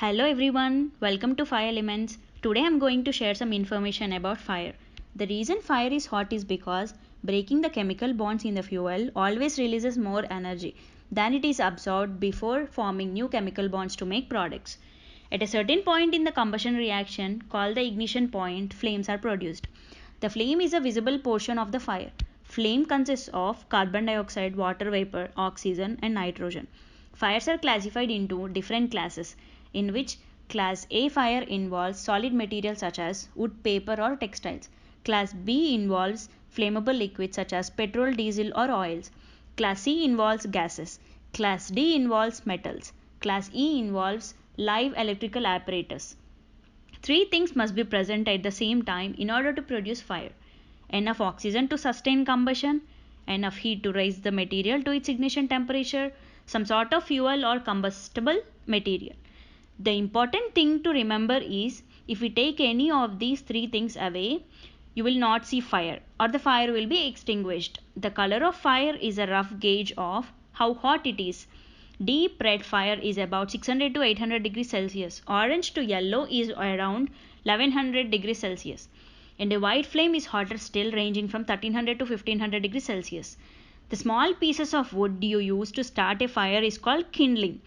Hello everyone, welcome to Fire Elements. Today I am going to share some information about fire. The reason fire is hot is because breaking the chemical bonds in the fuel always releases more energy than it is absorbed before forming new chemical bonds to make products. At a certain point in the combustion reaction, called the ignition point, flames are produced. The flame is a visible portion of the fire. Flame consists of carbon dioxide, water vapor, oxygen, and nitrogen. Fires are classified into different classes, in which Class A fire involves solid materials such as wood, paper, or textiles. Class B involves flammable liquids such as petrol, diesel, or oils. Class C involves gases. Class D involves metals. Class E involves live electrical apparatus. Three things must be present at the same time in order to produce fire: enough oxygen to sustain combustion, enough heat to raise the material to its ignition temperature, some sort of fuel or combustible material. The important thing to remember is if we take any of these three things away, you will not see fire or the fire will be extinguished. The color of fire is a rough gauge of how hot it is. Deep red fire is about 600 to 800 degrees Celsius. Orange to yellow is around 1100 degrees Celsius. And a white flame is hotter still, ranging from 1300 to 1500 degrees Celsius. The small pieces of wood you use to start a fire is called kindling.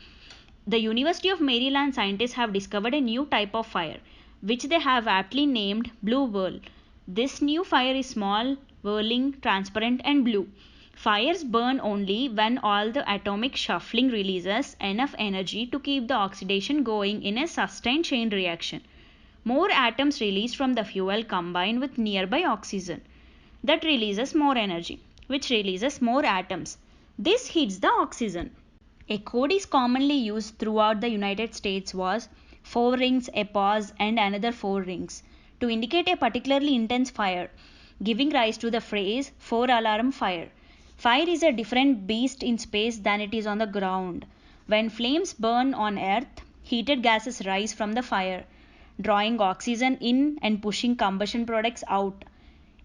The University of Maryland scientists have discovered a new type of fire, which they have aptly named blue whirl. This new fire is small, whirling, transparent, and blue. Fires burn only when all the atomic shuffling releases enough energy to keep the oxidation going in a sustained chain reaction. More atoms released from the fuel combine with nearby oxygen. That releases more energy, which releases more atoms. This heats the oxygen. A code is commonly used throughout the United States was 4 rings, a pause, and another 4 rings to indicate a particularly intense fire, giving rise to the phrase 4-alarm fire. Fire is a different beast in space than it is on the ground. When flames burn on Earth, heated gases rise from the fire, drawing oxygen in and pushing combustion products out.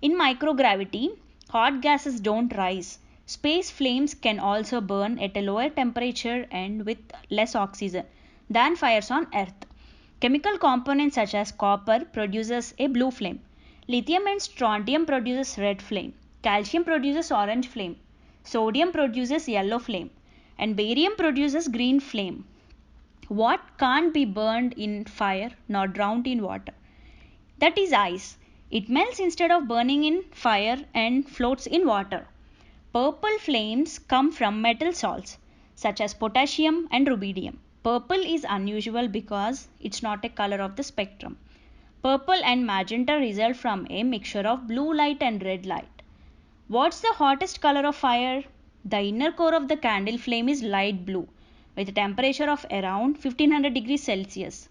In microgravity, hot gases don't rise. Space flames can also burn at a lower temperature and with less oxygen than fires on Earth. Chemical components such as copper produces a blue flame. Lithium and strontium produces red flame. Calcium produces orange flame. Sodium produces yellow flame. And barium produces green flame. What can't be burned in fire nor drowned in water? That is ice. It melts instead of burning in fire and floats in water. Purple flames come from metal salts such as potassium and rubidium. Purple is unusual because it's not a color of the spectrum. Purple and magenta result from a mixture of blue light and red light. What's the hottest color of fire? The inner core of the candle flame is light blue with a temperature of around 1500 degrees Celsius.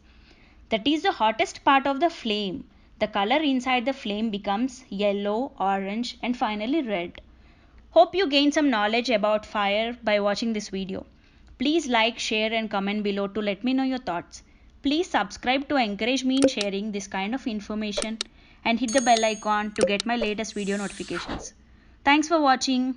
That is the hottest part of the flame. The color inside the flame becomes yellow, orange, and finally red. Hope you gained some knowledge about fire by watching this video. Please like, share, and comment below to let me know your thoughts. Please subscribe to encourage me in sharing this kind of information and hit the bell icon to get my latest video notifications. Thanks for watching.